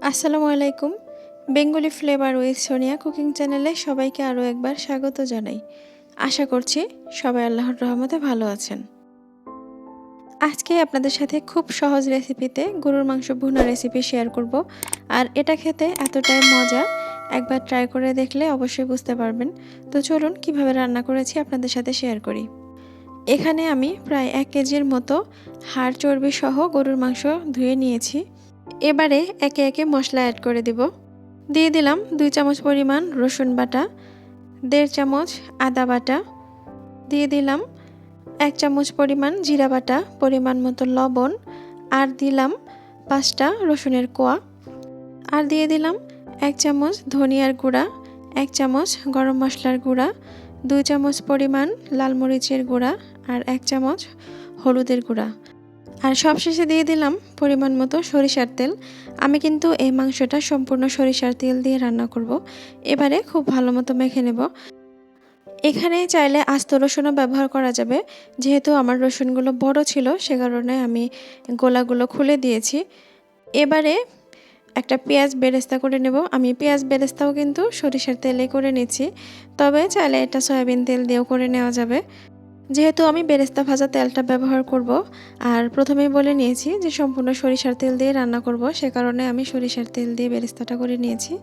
আসসালামু আলাইকুম। Bengali flavour with Sonia cooking চ্যানেলে সবাইকে আরও একবার স্বাগত জানাই। আশা করছি সবাই আল্লাহর রহমতে ভালো আছেন। আজকে আপনাদের সাথে খুব সহজ রেসিপিতে গরুর মাংস ভুনা রেসিপি শেয়ার করব। আর এটা খেতে এতটাই মজা, একবার ট্রাই করে দেখলে অবশ্যই বুঝতে পারবেন। তো চলুন কিভাবে রান্না করেছি আপনাদের সাথে শেয়ার করি। এখানে আমি প্রায় 1 কেজির মতো হাড় চর্বি সহ গরুর মাংস ধুয়ে নিয়েছি। এবারে একে একে মশলা অ্যাড করে দিব। দিয়ে দিলাম 2 চামচ পরিমাণ রসুন বাটা, 1.5 চামচ আদা বাটা, দিয়ে দিলাম 1 চামচ পরিমাণ জিরা বাটা, পরিমাণ মতো লবণ, আর দিলাম 5টা রসুনের কোয়া, আর দিয়ে দিলাম 1 চামচ ধনিয়ার গুঁড়া, 1 চামচ গরম মশলার গুঁড়া, 2 চামচ পরিমাণ লাল মরিচের গুঁড়া, আর 1 চামচ হলুদের গুঁড়া, আর সবশেষে দিয়ে দিলাম পরিমাণ মতো সরিষার তেল। আমি কিন্তু এই মাংসটা সম্পূর্ণ সরিষার তেল দিয়ে রান্না করব। এবারে খুব ভালো মতো মেখে নেব। এখানে চাইলে আস্ত রসুনও ব্যবহার করা যাবে, যেহেতু আমার রসুনগুলো বড় ছিল সে কারণে আমি গোলাগুলো খুলে দিয়েছি। এবারে একটা পেঁয়াজ বেরেস্তা করে নেব। আমি পেঁয়াজ বেরেস্তাও কিন্তু সরিষার তেলে করে নিচ্ছি, তবে চাইলে এটা সয়াবিন তেল দিয়েও করে নেওয়া যাবে। যেহেতু আমি বেরেস্তা ভাজা তেলটা ব্যবহার করব, আর প্রথমেই বলে নিয়েছি যে সম্পূর্ণ সরিষার তেল দিয়ে রান্না করব, সে কারণে আমি সরিষার তেল দিয়ে বেরেস্তাটা করে নিয়েছি।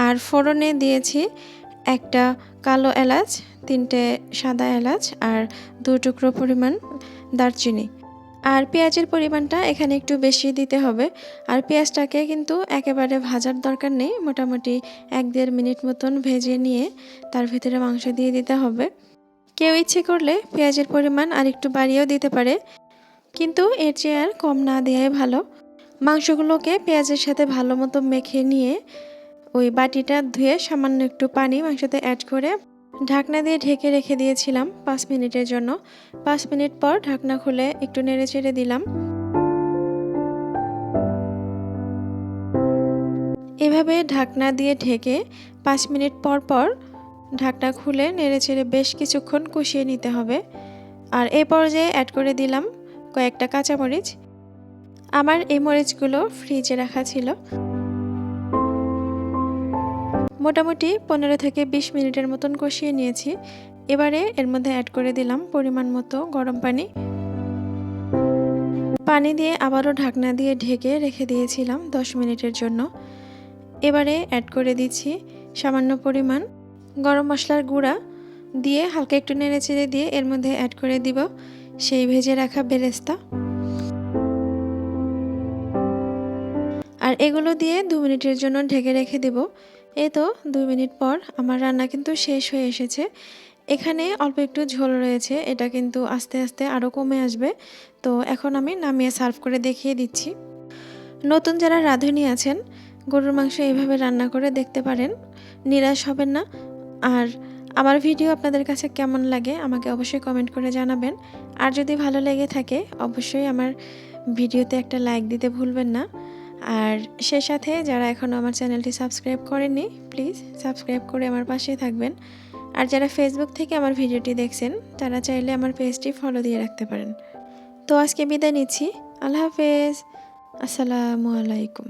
আর ফোড়নে দিয়েছি একটা কালো এলাচ, 3টে সাদা এলাচ, আর 2 টুকরো পরিমাণ দারচিনি। আর পেঁয়াজের পরিমাণটা এখানে একটু বেশি দিতে হবে। আর পেঁয়াজটাকে কিন্তু একেবারে ভাজার দরকার নেই, মোটামুটি 1-1.5 মিনিট মতন ভেজে নিয়ে তার ভিতরে মাংস দিয়ে দিতে হবে। কেউ ইচ্ছে করলে পেঁয়াজের পরিমাণ আর একটু বাড়িয়েও দিতে পারে, কিন্তু এর চেয়ে আর কম না দেওয়াই ভালো। মাংসগুলোকে পেঁয়াজের সাথে ভালো মতো মেখে নিয়ে ওই বাটিটা ধুয়ে সামান্য একটু পানি মাংসতে অ্যাড করে ঢাকনা দিয়ে ঢেকে রেখে দিয়েছিলাম 5 মিনিটের জন্য। 5 মিনিট পর ঢাকনা খুলে একটু নেড়ে চেড়ে দিলাম। এভাবে ঢাকনা দিয়ে ঢেকে 5 মিনিট পর পর ঢাকনা খুলে নেড়ে চেড়ে বেশ কিছুক্ষণ কষিয়ে নিতে হবে। আর এই পর্যায়ে অ্যাড করে দিলাম কয়েকটা কাঁচামরিচ। আমার এই মরিচগুলো ফ্রিজে রাখা ছিল। মোটামুটি 15 থেকে 20 মিনিটের মতন কষিয়ে নিয়েছি। এবারে এর মধ্যে অ্যাড করে দিলাম পরিমাণ মতো গরম পানি। পানি দিয়ে আবারও ঢাকনা দিয়ে ঢেকে রেখে দিয়েছিলাম 10 মিনিটের জন্য। এবারে অ্যাড করে দিচ্ছি সামান্য পরিমাণ গরম মশলার গুঁড়া, দিয়ে হালকা একটু নেড়ে চেড়ে দিয়ে এর মধ্যে অ্যাড করে দিব সেই ভেজে রাখা বেরেস্তা। আর এগুলো দিয়ে 2 মিনিটের জন্য ঢেকে রেখে দেব। এই তো 2 মিনিট পর আমার রান্না কিন্তু শেষ হয়ে এসেছে। এখানে অল্প একটু ঝোল রয়েছে, এটা কিন্তু আস্তে আস্তে আরও কমে আসবে। তো এখন আমি নামিয়ে সার্ভ করে দেখিয়ে দিচ্ছি। নতুন যারা রাঁধুনি আছেন, গরুর মাংস এইভাবে রান্না করে দেখতে পারেন, নিরাশ হবেন না। আর আমার ভিডিও আপনাদের কাছে কেমন লাগে আমাকে অবশ্যই কমেন্ট করে জানাবেন। আর যদি ভালো লেগে থাকে অবশ্যই আমার ভিডিওতে একটা লাইক দিতে ভুলবেন না। আর সে সাথে যারা এখনও আমার চ্যানেলটি সাবস্ক্রাইব করেননি, প্লিজ সাবস্ক্রাইব করে আমার পাশেই থাকবেন। আর যারা ফেসবুক থেকে আমার ভিডিওটি দেখছেন তারা চাইলে আমার পেজটি ফলো দিয়ে রাখতে পারেন। তো আজকে বিদায় নিচ্ছি। আল্লাহ হাফেজ। আসসালামু আলাইকুম।